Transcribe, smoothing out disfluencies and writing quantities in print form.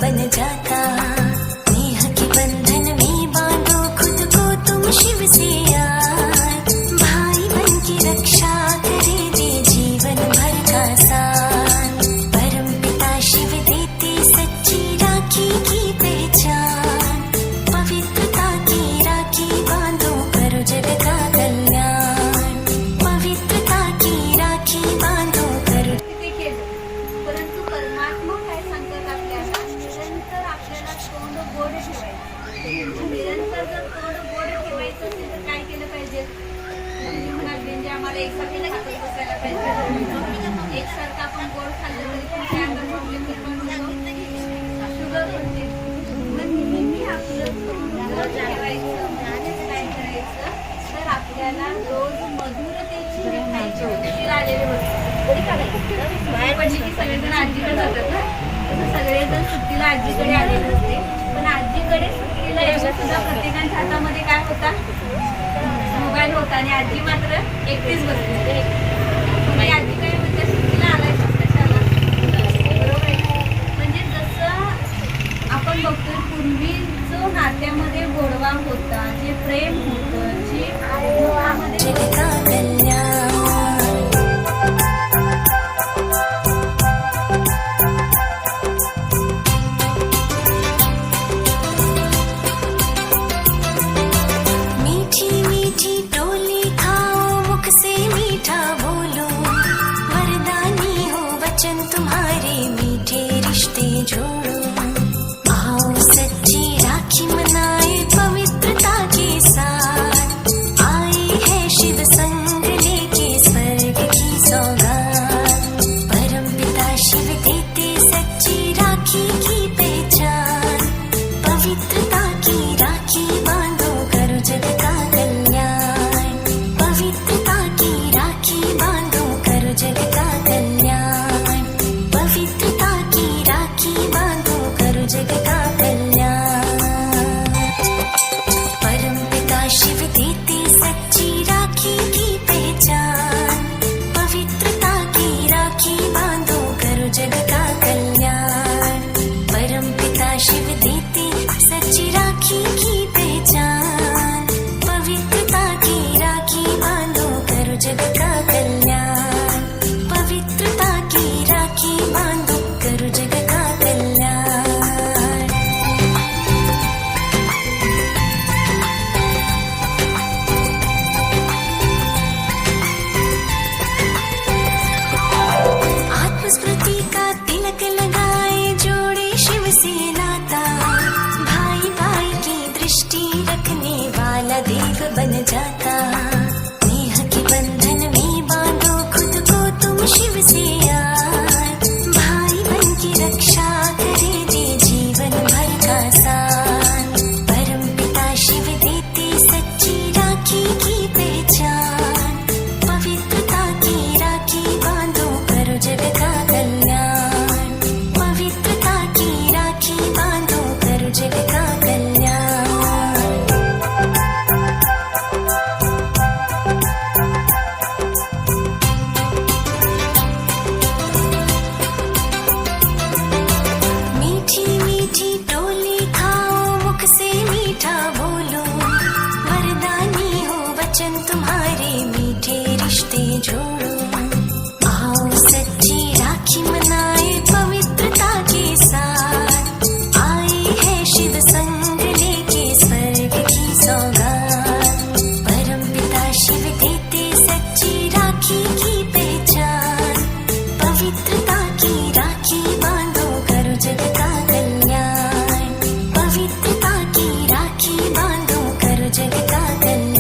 बन जाता। नेह के बंधन में बांधो खुद को तुम शिव से यार, भाई बन की रक्षा करे दे जीवन भर का साथ। परम पिता शिव देते सच्ची राखी की पहचान, पवित्रता की राखी बांधो करो जग का कल्याण, पवित्रता की राखी बांधो करो। परंतु परमात्मा काय सांगतात आपल्याला, निरंतर आपल्याला तोंड गोड ठेवायचं। निरंतर जर तोंड गोड ठेवायचं असेल तर काय केलं पाहिजे? म्हणजे आम्हाला एकसारखं खात बसायला पाहिजे, एकसारखं आपण गोड खाल्लं तरी पण काय अंगात प्रॉब्लेम निर्माण होतो, शुगर होते। मग नेहमी आपलं तोंड गोड ठेवायचं म्हणजे काय करायचं तर आपल्याला रोज मधुरतेची खायची होती। आलेले होते बाहेर पडली की सगळेजण आजीकडे जातात ना, तसं सगळेजण सुट्टीला आजीकडे आलेले असते। पण आजीकडे सुट्टीला एवढं सुद्धा प्रत्येकाच्या हातामध्ये काय होता? मोबाईल होता आणि आजी मात्र एकटीच बसली होती। आणि आजी काय म्हणते, सुट्टीला आलायच कशाला? बरोबर आहे। म्हणजे जसं आपण बघतोय पूर्वी जो नात्यामध्ये गोडवा होता, जे प्रेम होतं, जे तुम्हारे मीठे रिश्ते जोड़ो, आओ सच्ची राखी मनाए पवित्रता के साथ। आए है शिव संग लेके स्वर्ग की सौगात, परम पिता शिव देते सच्ची राखी की पहचान, पवित्रता की राखी बांधो करो जग का कल्याण, पवित्रता की राखी बांधो करो जग का कल्याण, पवित्रता की राखी बांधो करो जग का कल्याण। परम पिता शिव देते सच्ची राखी की पहचान, पवित्रता की राखी बांधो करो जग का कल्याण, परम पिता शिव देते सच्ची राखी की पहचान, पवित्रता की राखी बांधो करो जग का कल्याण, पवित्रता की राखी बांधो करो जग का कल्याण। आत्मस्मृति का तिलक लगाए जोड़े शिव से नाता, भाई भाई की दृष्टि रखने वाला देव बन जाता। नेह के बंधन में बांधो खुद को तुम शिव से यार, भाई बन की रक्षा करे दे जीवन भर का साथ। परम पिता शिव देते सच्ची राखी की पहचान, पवित्रता की राखी बांधो करो जग का कल्याण, पवित्रता की राखी बांधो करो जग का कल्याण। मीठी मीठी टोली खाओ मुख से मीठा